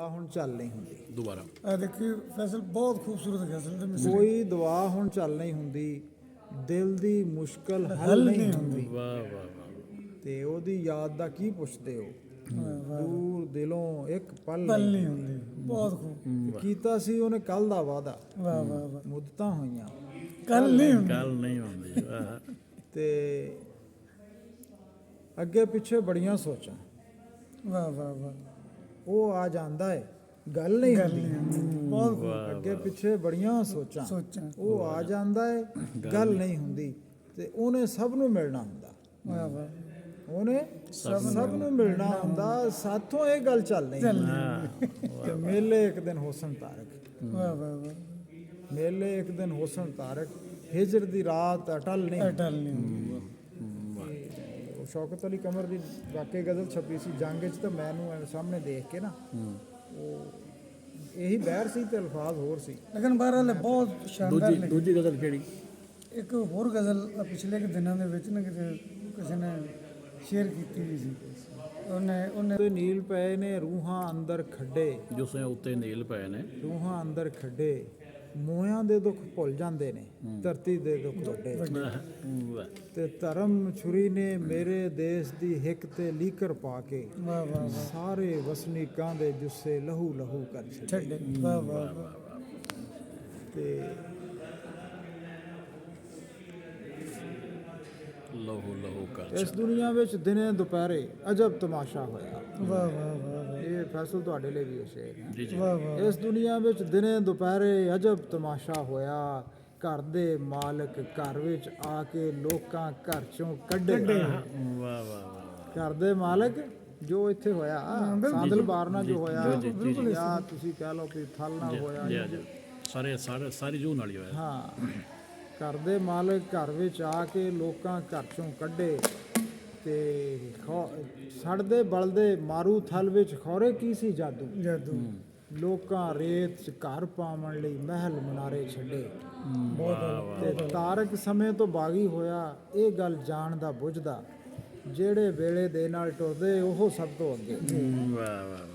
ਦਵਾ ਹੁਣ ਚੱਲ ਨਹੀਂ ਹੁੰਦੀ ਦੁਬਾਰਾ ਆ ਦੇਖੀ ਫੈਸਲ ਬਹੁਤ ਖੂਬਸੂਰਤ ਗਜ਼ਲ ਤੇ ਮਿਸਰੀ ਕੋਈ ਦਵਾ ਹੁਣ ਚੱਲ ਨਹੀਂ ਹੁੰਦੀ ਦਿਲ ਦੀ ਮੁਸ਼ਕਲ ਹੱਲ ਨਹੀਂ ਹੁੰਦੀ ਵਾਹ ਵਾਹ ਵਾਹ ਤੇ ਉਹਦੀ ਯਾਦ ਦਾ ਕੀ ਪੁੱਛਦੇ ਹੋ ਦੂਰ ਦਿਲੋਂ ਇੱਕ ਪਲ ਪਲ ਨਹੀਂ ਨਹੀਂ ਹੁੰਦੀ ਬਹੁਤ ਖੂਬ ਕੀਤਾ ਸੀ ਉਹਨੇ ਕੱਲ ਦਾ ਵਾਅਦਾ ਵਾਹ ਵਾਹ ਵਾਹ ਮੁੱਦਤਾਂ ਹੋਈਆਂ ਕੱਲ ਨਹੀਂ ਹੁੰਦੀ ਗੱਲ ਨਹੀਂ ਹੁੰਦੀ ਵਾਹ ਤੇ ਅੱਗੇ ਪਿੱਛੇ ਬੜੀਆਂ ਸੋਚਾਂ ਵਾਹ ਵਾਹ ਵਾਹ ਉਹ ਆ ਜਾਂਦਾ ਹੈ ਗੱਲ ਨਹੀਂ ਗੱਲ ਹੁੰਦੀ ਨਹੀਂ ਹੁੰਦੀ ਬਹੁਤ ਖੂਬ ਅੱਗੇ ਪਿੱਛੇ ਬੜੀਆਂ ਸੋਚਾਂ ਸੋਚਾਂ ਉਹ ਆ ਜਾਂਦਾ ਹੈ ਗੱਲ ਨਹੀਂ ਹੁੰਦੀ ਤੇ ਉਹਨੇ ਸਭ ਨੂੰ ਮਿਲਣਾ ਹੁੰਦਾ ਵਾਹ ਵਾਹ ਉਹਨੇ ਸਭ ਨੂੰ ਮਿਲਣਾ ਹੁੰਦਾ ਸਾਥੋਂ ਇਹ ਗੱਲ ਚੱਲ ਨਹੀਂ ਤੇ ਮੇਲੇ ਇੱਕ ਦਿਨ ਹੁਸਨ ਤਾਰਕ ਵਾਹ ਵਾਹ ਵਾਹ ਮੇਲੇ ਇੱਕ ਦਿਨ ਹੁਸਨ ਤਾਰਕ ਹਿਜਰ ਦੀ ਰਾਤ ਅਟਲ ਨਹੀਂ ਅਟਲ ਨਹੀਂ ਹੁੰਦੀ ਉਹ ਸ਼ੌਕਤ ਅਲੀ ਕਮਰ ਦੀ ਵਾਕਈ ਗਜ਼ਲ ਛਪੀ ਸੀ ਜੰਗ 'ਚ ਤਾਂ ਮੈਨੂੰ ਐਵੇਂ ਸਾਹਮਣੇ ਦੇਖ ਕੇ ਨਾ ਉਹ ਇਹੀ ਬਹਿਰ ਸੀ ਤੇ ਅਲਫਾਜ਼ ਹੋਰ ਸੀ ਲੇਕਿਨ ਬਹਰਹਾਲ ਬਹੁਤ ਸ਼ਾਨਦਾਰ ਲਿਖੀ। ਦੂਜੀ ਗਜ਼ਲ ਕਿਹੜੀ ਇੱਕ ਹੋਰ ਗਜ਼ਲ ਪਿਛਲੇ ਕੁ ਦਿਨਾਂ ਦੇ ਵਿੱਚ ਨਾ ਕਿਤੇ ਕਿਸੇ ਨੇ ਸ਼ੇਅਰ ਕੀਤੀ ਵੀ ਸੀ ਉਹਨੇ ਤੇ ਨੀਲ ਪਏ ਨੇ ਰੂਹਾਂ ਅੰਦਰ ਖੱਡੇ ਜਿਸ ਉੱਤੇ ਨੀਲ ਪਏ ਨੇ ਰੂਹਾਂ ਅੰਦਰ ਖੱਡੇ ਮੋਇਆਂ ਦੇ ਦੁੱਖ ਭੁੱਲ ਜਾਂਦੇ ਨੇ ਧਰਤੀ ਦੇ ਦੁੱਖ ਵੱਡੇ ਵਾਹ ਤੇ ਧਰਮ ਛੁਰੀ ਨੇ ਮੇਰੇ ਦੇਸ਼ ਦੀ ਹਿੱਕ ਤੇ ਲੀਕਰ ਪਾ ਕੇ ਵਾਹ ਵਾਹ ਸਾਰੇ ਵਸਨੀਕਾਂ ਦੇ ਜੁੱਸੇ ਲਹੂ ਲਹੂ ਕਰ ਛੱਡੇ ਛੱਡੇ ਵਾਹ ਵਾਹ ਵਾਹ ਤੇ ਲਹੂ ਲਹੂ ਕਰ ਇਸ ਦੁਨੀਆ ਵਿੱਚ ਦਿਨੇ ਦੁਪਹਿਰੇ ਅਜਬ ਤਮਾਸ਼ਾ ਹੋਇਆ ਵਾਹ ਵਾਹ ਵਾਹ ਇਹ ਫੈਸਲ ਤੁਹਾਡੇ ਲਈ ਵੀ ਹੈ ਸ਼ੇਰ ਜੀ ਜੀ ਵਾਹ ਵਾਹ ਇਸ ਦੁਨੀਆ ਵਿੱਚ ਦਿਨੇ ਦੁਪਹਿਰੇ ਅਜਬ ਤਮਾਸ਼ਾ ਹੋਇਆ ਘਰ ਦੇ ਮਾਲਕ ਘਰ ਵਿੱਚ ਆ ਕੇ ਲੋਕਾਂ ਘਰ ਚੋਂ ਕੱਢੇ ਵਾਹ ਵਾਹ ਵਾਹ ਘਰ ਦੇ ਮਾਲਕ ਜੋ ਇੱਥੇ ਹੋਇਆ ਸਾਦਲ ਬਾਰਨਾ ਜੋ ਹੋਇਆ ਜਾਂ ਤੁਸੀਂ ਕਹਿ ਲਓ ਕਿ ਥਲ ਨਾਲ ਹੋਇਆ ਜੀ ਜੀ ਸਾਰੀ ਜੂ ਨਾਲ ਹੀ ਹੋਇਆ ਹਾਂ ਘਰ ਦੇ ਮਾਲਕ ਘਰ ਵਿੱਚ ਆ ਕੇ ਲੋਕਾਂ ਘਰ ਚੋਂ ਕੱਢੇ ਤੇ ਸੜਦੇ ਬਲਦੇ ਮਾਰੂ ਥਲ ਵਿੱਚ ਖੌਰੇ ਕੀ ਸੀ ਜਾਦੂ ਜਾਦੂ ਲੋਕਾਂ ਰੇਤ 'ਚ ਘਰ ਪਾਵਣ ਲਈ ਮਹਿਲ ਮਨਾਰੇ ਛੱਡੇ ਬਹੁਤ ਤੇ ਤਾਰਕ ਸਮੇਂ ਤੋਂ ਬਾਗੀ ਹੋਇਆ ਇਹ ਗੱਲ ਜਾਣਦਾ ਬੁੱਝਦਾ ਜਿਹੜੇ ਵੇਲੇ ਦੇ ਨਾਲ ਟੁਰਦੇ ਉਹ ਸਭ ਤੋਂ ਅੱਗੇ ਵਾਹ ਵਾਹ